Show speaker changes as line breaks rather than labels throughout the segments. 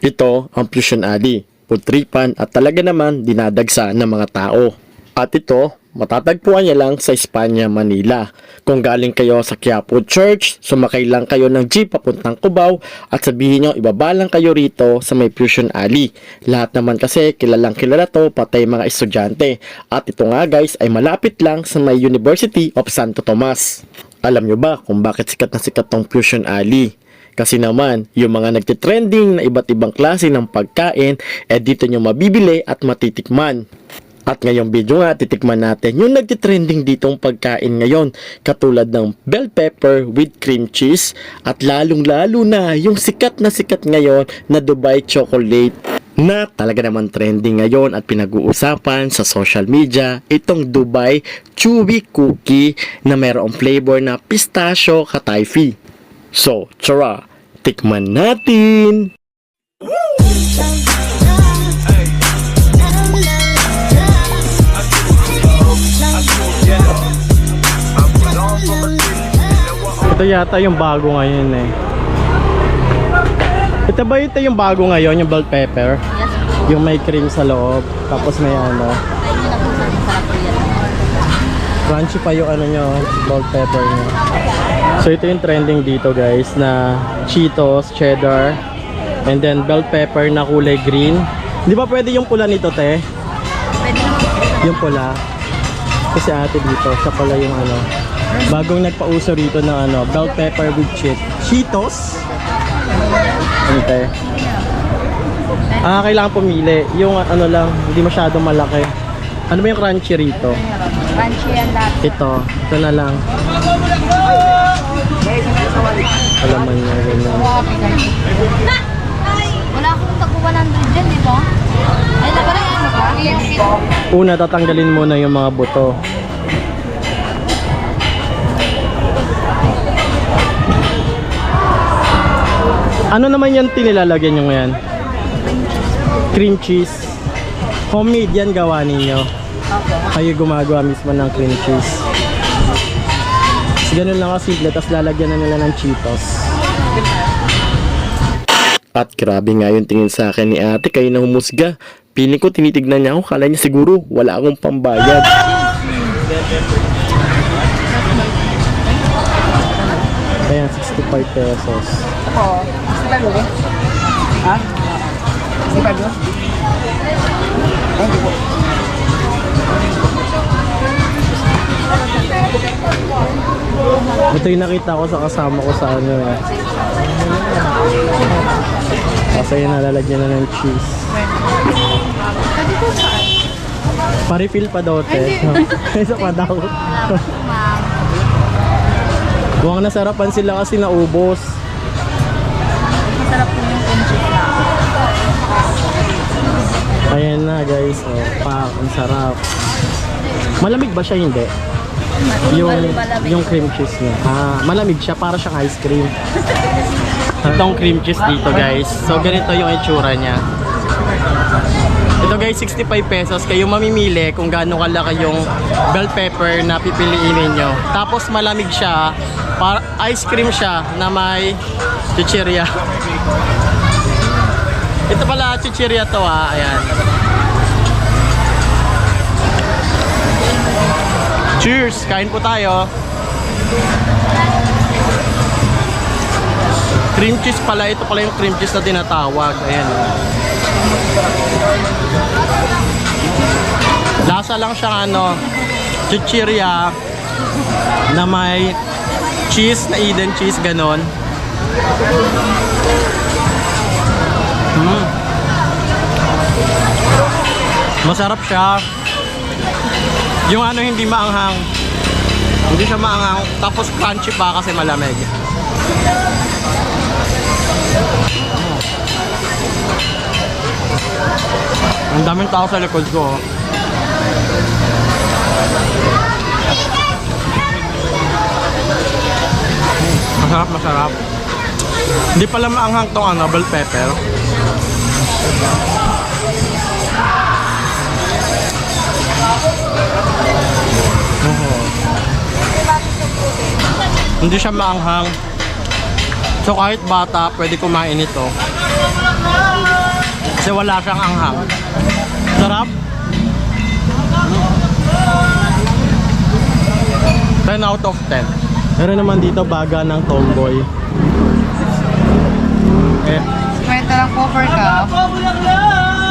Ito ang Fusion Ali, putripan at talaga naman dinadagsa ng mga tao. At ito, matatagpuan niya lang sa Espanya, Manila. Kung galing kayo sa Quiapo Church, sumakay lang kayo ng jeep papuntang Cubao at sabihin nyo ibaba lang kayo rito sa may Fusion Ali. Lahat naman kasi kilalang kilala to, patay mga estudyante. At ito nga guys ay malapit lang sa may University of Santo Tomas. Alam nyo ba kung bakit sikat na sikat tong Fusion Ali? Kasi naman, yung mga nagtitrending na iba't ibang klase ng pagkain, dito nyo mabibili at matitikman. At ngayong video nga, titikman natin yung nagtitrending ditong pagkain ngayon, katulad ng bell pepper with cream cheese, at lalong-lalo na yung sikat na sikat ngayon na Dubai chocolate, na talaga naman trending ngayon at pinag-uusapan sa social media, itong Dubai chewy cookie na mayroong flavor na pistachio katayfi. So, tara, tikman natin! Ito yata yung bago ngayon eh. Ito ba ito yung bago ngayon, yung bell pepper?
Yes po.
Yung may cream sa loob, tapos may ano.
Ayun yun ako sa sarap po yan.
Crunchy pa yung ano nyo, bell pepper nyo. So ito yung trending dito guys, na Cheetos, cheddar, and then bell pepper na kulay green. Di ba pwede yung pula nito te?
Pwede naman.
Yung pula. Kasi ate dito, siya pala yung ano. Bagong nagpauso rito ng ano, bell pepper with Cheetos. Ano te? Kailangan pumili. Yung ano lang, hindi masyadong malaki. Ano ba yung crunchy rito?
Crunchy yan lahat.
Ito na lang. Alaman niya, ganyan.
Wala akong tago 100 dyan, di ba? Ay, naparang ano ka?
Una, tatanggalin muna yung mga buto. Ano naman yan tinilalagyan nyo ngayon? Cream cheese. Homemade yan gawa ninyo. Kayo gumagawa mismo ng cream cheese. So, ganun lang kasimple, tapos lalagyan na nila ng Cheetos. At grabe nga yung tingin sa akin ni ate, kayo na humusga. Piling ko tinitignan niya ako, kala niya siguro wala akong pambayad. Ayan, 65 pesos.
Oo. Sige pa ha? Sige pa ba? Hindi po.
Ito yung nakita ko sa kasama ko sa ano eh. Kasi yun nalalagyan na ng cheese. Pa-refill pa daw te. Isa pa daw. Buwang nasarapan sila kasi naubos.
Masarap po yung crunchy na.
Ayan na guys. Oh, pak, ang sarap. Malamig ba siya? Hindi. Yung cream cheese niya. Malamig siya, para siyang ice cream. Itong cream cheese dito guys. So ganito yung itsura niya. Ito guys, 65 pesos. Kayo mamimili kung gaano kalaki yung bell pepper na pipiliin ninyo. Tapos malamig siya, ice cream siya na may chichirya. Ito pala chichirya to ayan. Cheers! Kain po tayo. Cream cheese pala. Ito pala yung cream cheese na tinatawag. Ayan. Lasa lang siyang ano, chichirya na may cheese, na Eden cheese, ganon. Masarap siya. Yung ano hindi maanghang. Hindi siya maanghang. Tapos crunchy pa kasi malamig. Ang daming tao sa likod ko. Masarap, masarap. Hindi pala maanghang tong ano, bell pepper. Hindi siya maanghang. So kahit bata, pwede kumain ito. Kasi wala siyang anghang. Sarap. 10 out of 10. Meron naman dito baga ng Tomboy. Eh,
Kwenta lang po per cup.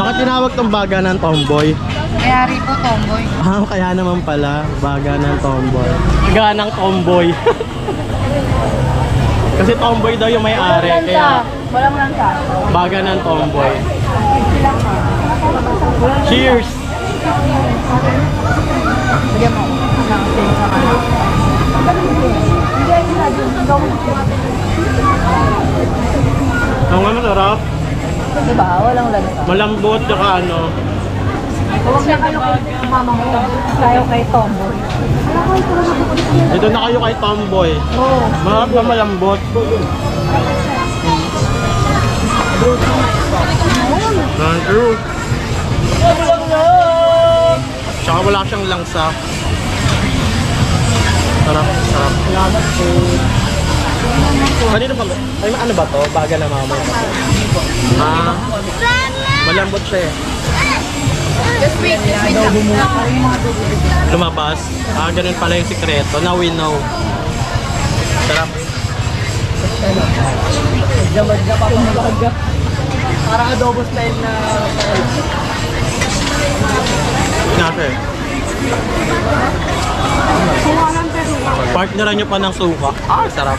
bakit tinawag tong baga ng Tomboy?
Mayari po tomboy.
Ah, kaya naman pala, baga ng Tomboy. Baga ng Tomboy. Kasi Tomboy daw yung may-ari, kaya
Walang langka.
baga ng Tomboy. Cheers!
Bigyan mo.
Ang nga masarap,
Diba? Walang langka.
malambot, tsaka ano.
Huwag na kayo kay mama mo. Tayo kay tomboy.
Ito na kayo kay Tomboy.
Oo.
Mahal na malambot. Thank you. Tsaka wala siyang langsa. Sarap, sarap. Kanino ba? Ay, ano ba to? Baga na mama. Ah, malambot siya eh.
Just wait.
Lumabas. Ah, ganun pala yung sikreto. Now we know. Sarap.
Parang adobo style na
Nasa eh. Partneran nyo pa ng suka. Ah, sarap.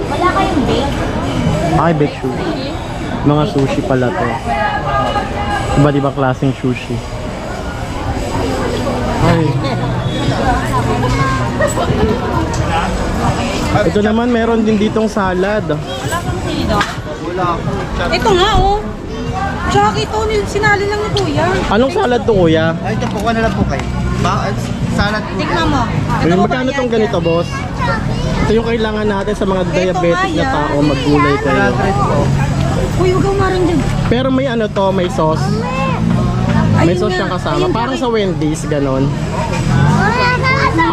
Wala kayong bake?
Ay, bake sushi. Mga sushi pala to. Iba't ibang klaseng sushi. Ay. Ito naman, meron din ditong salad.
Ito nga oh. Tsaka ito, sinali lang ni Kuya.
Anong salad to, kuya?
Ay, ito po, na lang po kayo. Salad po.
Tikman mo.
Ay, magkano tong ganito, boss? Ito yung kailangan natin sa mga diabetic na tao, maggulay kayo.
100 po.
Uy, huwag kang marang dyan.
Pero may ano to, may sauce. May
Ayun
sauce
nga.
siyang kasama.
Ayun,
Parang sa Wendy's, ganon.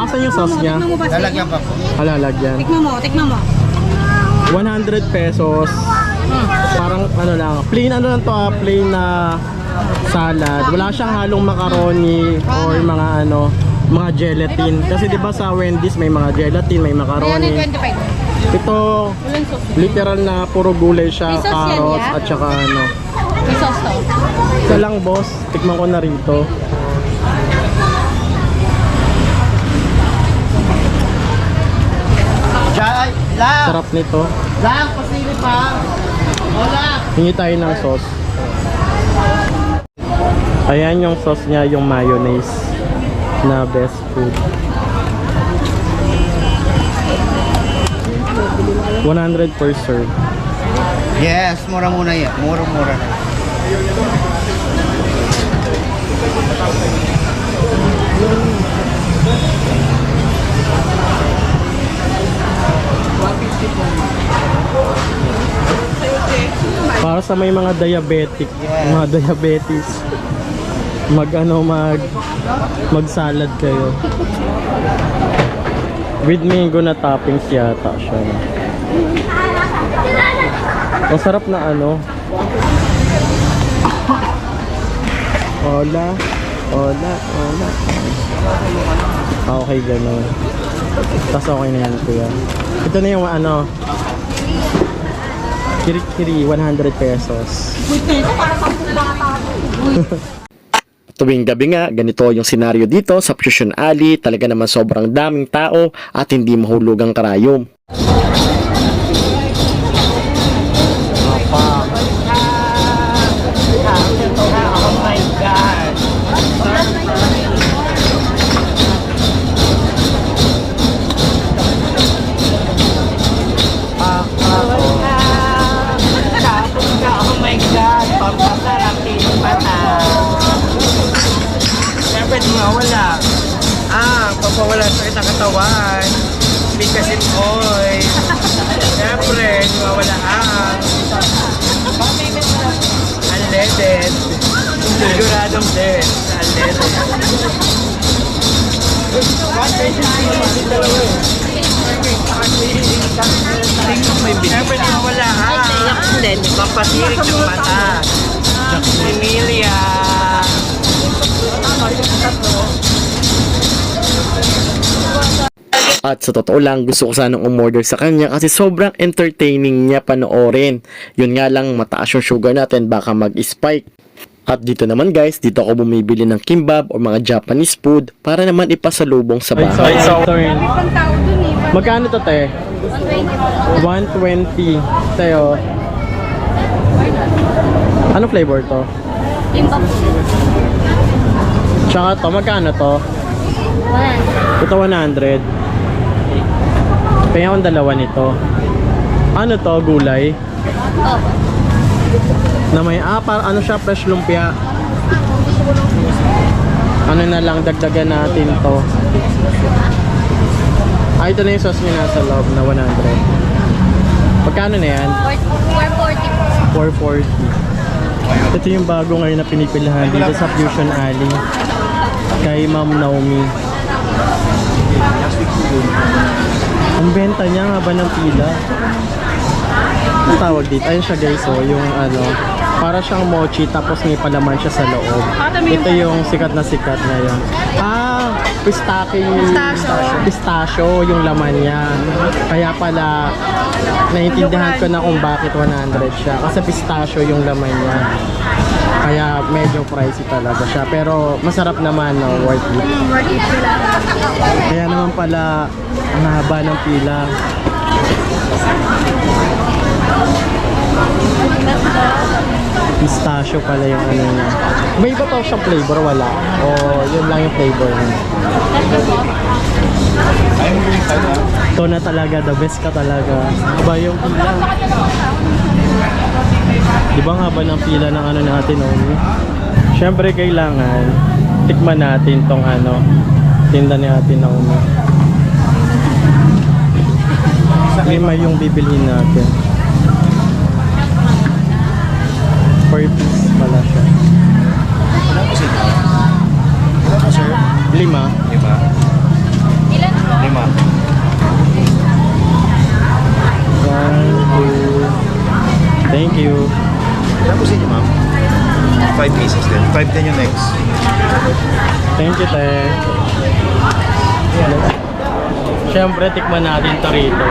Asan yung sauce niya?
Tikman mo ba siya?
Lalagyan pa po.
Halalagyan.
Tikman mo.
100 pesos. Parang ano lang, plain ano lang to plain na salad. Wala siyang halong macaroni or mga ano, mga gelatin. Kasi 'di ba sa Wendy's may mga gelatin, may macaroni.
25.
Ito
Walang sauce.
literal na puro gulay siya,
May sauce yan,
carrots
yeah?
at saka ano.
May sauce to.
Isa lang boss, tikman ko na rito.
Ay, lang!
Sarap nito.
Lang, pasili pa! Wala!
Hingi tayo ng sauce. Ayan yung sauce niya, yung mayonnaise na best food. 100 per serve.
Yes, mura muna yan. Mura-mura na.
Para sa may mga diabetic, mga diabetes. Mag salad kayo. With mango na toppings yata siya. Ang sarap na ano. Hola. Okay, gano'n. Tapos okay na yan, kuya. Ito na yung ano. Kiri-kiri, 100 pesos. Tuwing gabi nga, ganito yung senaryo dito sa Fusion Alley. Talaga naman sobrang daming tao at hindi mahulog ang karayom.
Oh my God! Oh my God! Pampasarap yung mata. Siyempre, di mawala. Papawala sa kitang katawan. Because it's oil. Siyempre, di mawala unleaded. Siguradong dead. Unleaded. Siyempre, di mawala pampasirik ng mata. Emilia.
At sa totoo lang, gusto ko sanang umorder sa kanya kasi sobrang entertaining niya panoorin. Yun nga lang, mataas yung sugar natin, baka mag-spike. At dito naman guys, dito ako bumibili ng kimbap o mga Japanese food para naman ipasalubong sa bahay.
Pang tao dun eh.
Magkano to, te? 120. Tayo. Ano flavor to?
Kimbap.
Tsaka to, magkano to? Ito 100. Kaya akong dalawa nito. Ano to, gulay?
Opo.
Na may, ano siya, fresh lumpia. Ano na lang, dagdagan natin to. Ito na yung sauce niya nasa loob na 100. Pagkano na yan?
440.
440. Ito yung bago ngayon na pinipilahan dito sa Fusion Alley. Kay Ma'am Naomi. Ang benta niya nga ba ng pila? Ang tawag dito, ayun siya guys, oh, yung ano, para siyang mochi tapos may palaman siya sa loob. Ito yung sikat na sikat ngayon. Pistachio yung laman niya. Kaya pala naiintindihan ko na kung bakit 100 siya. Kasi pistachio yung laman niya. Kaya medyo pricey talaga siya. Pero masarap naman, no? Worth it.
Worth it sila.
Kaya naman pala ang haba ng pila. Pistachio pala yung ano niya. May iba pa siyang flavor, wala? O yun lang yung flavor niya. Ito na talaga, the best ka talaga. Aba yung pila. Di ba nga ba ng pila ng ano natin, Omi? Siyempre kailangan tikman natin tong ano, tinda natin, Omi. Lima yung bibilhin natin. Per piece pala siya.
Sir?
5.
5.
Ilan po?
5.
1, 2. Thank you.
Tapos yun, ma'am. 5 pieces din. 5 din yung next.
Thank you, te. Siyempre, tikman natin to rito.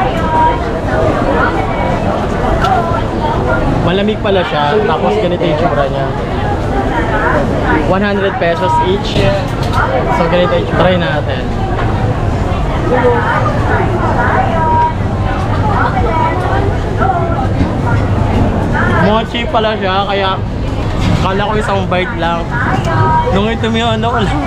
Malamig pala siya, tapos ganito yung tsura niya. 100 pesos each. So, ganito yung try natin. Mochi pala siya, kaya kala ko isang bite lang. Nung ito may ano ko lang.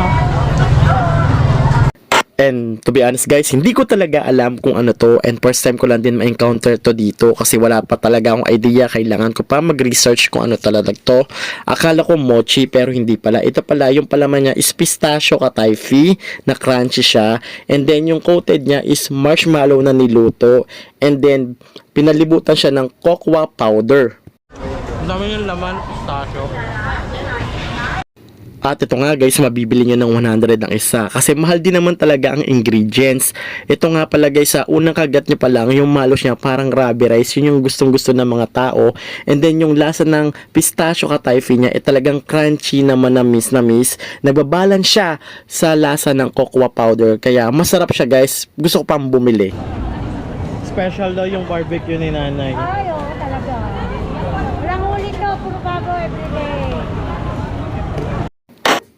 And to be honest guys, hindi ko talaga alam kung ano to, and first time ko lang din ma-encounter to dito kasi wala pa talaga akong idea. Kailangan ko pa mag-research kung ano talaga to. Akala ko mochi pero hindi pala. Ito pala, yung palaman niya is pistachio katayfi na crunchy siya, and then yung coated niya is marshmallow na niluto, and then pinalibutan siya ng cocoa powder. Ang dami yung laman, pistachio. At ito nga guys, mabibili nyo ng 100 ang isa kasi mahal din naman talaga ang ingredients. Ito nga pala guys, sa unang kagat nyo pa lang, yung malos niya parang rubber rice, yun yung gustong gusto ng mga tao. And then yung lasa ng pistachio katayfi niya, talagang crunchy na manamis. Nagbabalance siya sa lasa ng cocoa powder, kaya masarap siya guys. Gusto ko pang bumili. Special daw yung barbecue ni nanay.
Ay, oo, talaga. Walang huli to, puro bago everyday.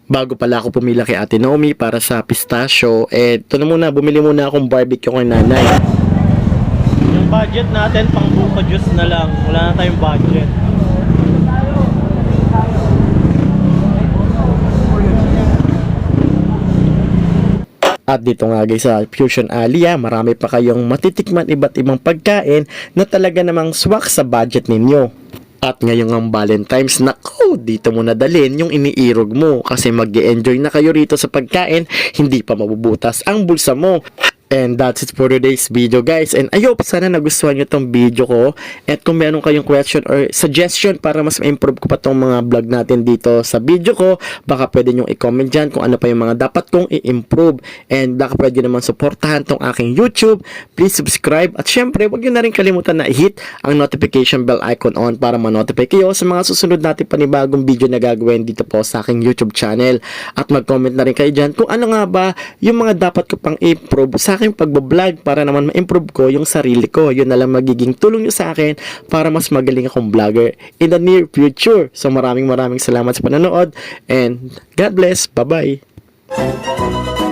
Bago pala ako pumila kay Ate Naomi para sa pistachio, ito na muna, bumili muna akong barbecue kay nanay. Yung budget natin, pang buko juice na lang. Wala na tayong budget. At dito nga guys sa Fusion Alley, marami pa kayong matitikman iba't ibang pagkain na talaga namang swak sa budget ninyo. At ngayong ang Valentine's, nako, dito mo nadalin yung iniirog mo kasi mag-e-enjoy na kayo rito sa pagkain, hindi pa mabubutas ang bulsa mo. And that's it for today's video, guys. And I hope sana nagustuhan nyo tong video ko. At kung meron kayong question or suggestion para mas ma-improve ko pa tong mga vlog natin dito sa video ko, baka pwede nyo i-comment dyan kung ano pa yung mga dapat kong i-improve. And baka pwede naman supportahan tong aking YouTube. Please subscribe. At syempre, huwag nyo na rin kalimutan na i-hit ang notification bell icon on para ma-notify kayo sa mga susunod natin panibagong video na gagawin dito po sa aking YouTube channel. At mag-comment na rin kayo dyan kung ano nga ba yung mga dapat ko pang improve sa aking pagbablog para naman ma-improve ko yung sarili ko. Yun na lang magiging tulong nyo sa akin para mas magaling akong vlogger in the near future. So maraming salamat sa panonood and God bless. Bye-bye.